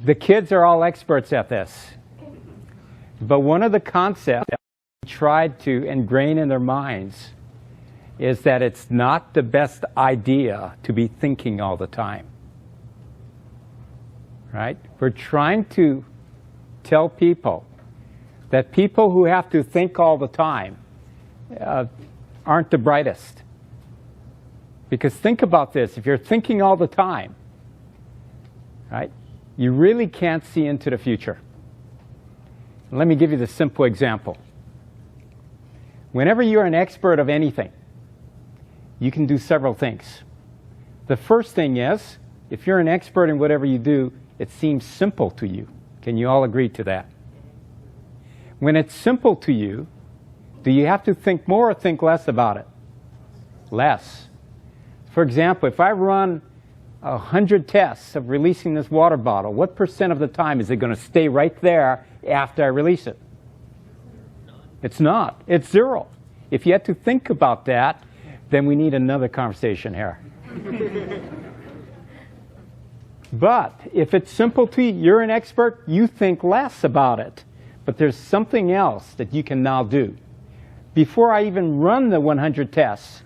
The kids are all experts at this. But one of the concepts that we tried to ingrain in their minds is that it's not the best idea to be thinking all the time. Right? We're trying to tell people that people who have to think all the time aren't the brightest. Because think about this, if you're thinking all the time, right, you really can't see into the future. Let me give you the simple example. Whenever you're an expert of anything, you can do several things. The first thing is, if you're an expert in whatever you do, it seems simple to you. Can you all agree to that? When it's simple to you, do you have to think more or think less about it? Less. For example, if I run 100 tests of releasing this water bottle, what % of the time is it going to stay right there after I release it? It's not. It's 0. If you had to think about that, then we need another conversation here. But if it's simple to you, you're an expert, you think less about it. But there's something else that you can now do. Before I even run the 100 tests,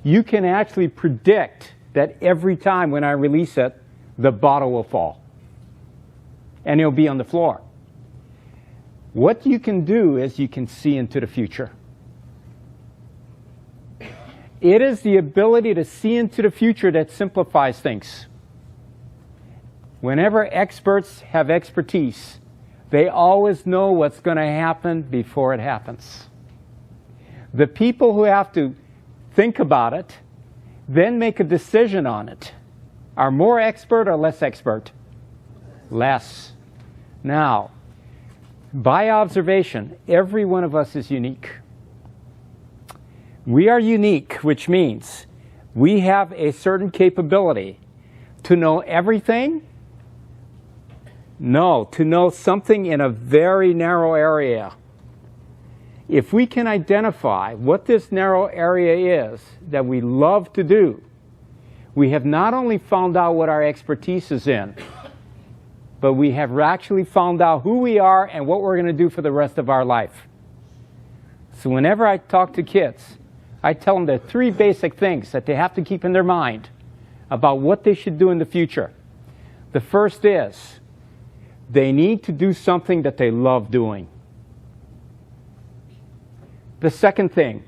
you can actually predict that every time when I release it, the bottle will fall. And it'll be on the floor. What you can do is you can see into the future. It is the ability to see into the future that simplifies things. Whenever experts have expertise, they always know what's going to happen before it happens. The people who have to think about it, then make a decision on it, are more expert or less expert? Less. Now, by observation, every one of us is unique. We are unique, which means we have a certain capability to know everything. No, to know something in a very narrow area. If we can identify what this narrow area is that we love to do, we have not only found out what our expertise is in, but we have actually found out who we are and what we're going to do for the rest of our life. So whenever I talk to kids, I tell them there are 3 basic things that they have to keep in their mind about what they should do in the future. The first is, they need to do something that they love doing. The second thing,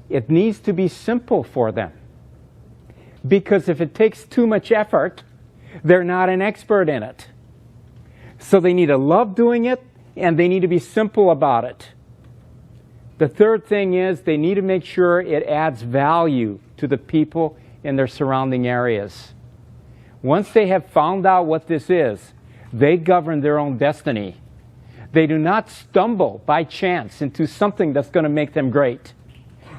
it needs to be simple for them. Because if it takes too much effort, they're not an expert in it. So they need to love doing it, and they need to be simple about it. The third thing is they need to make sure it adds value to the people in their surrounding areas. Once they have found out what this is, they govern their own destiny. They do not stumble by chance into something that's going to make them great.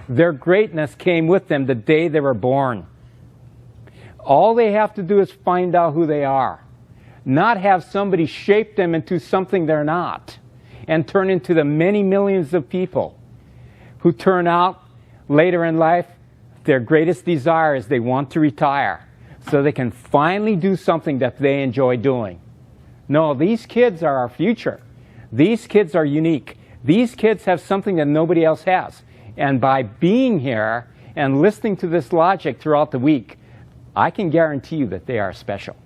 Their greatness came with them the day they were born. All they have to do is find out who they are, not have somebody shape them into something they're not, and turn into the many millions of people who turn out later in life, their greatest desire is they want to retire so they can finally do something that they enjoy doing. No, these kids are our future. These kids are unique. These kids have something that nobody else has. And by being here and listening to this logic throughout the week, I can guarantee you that they are special.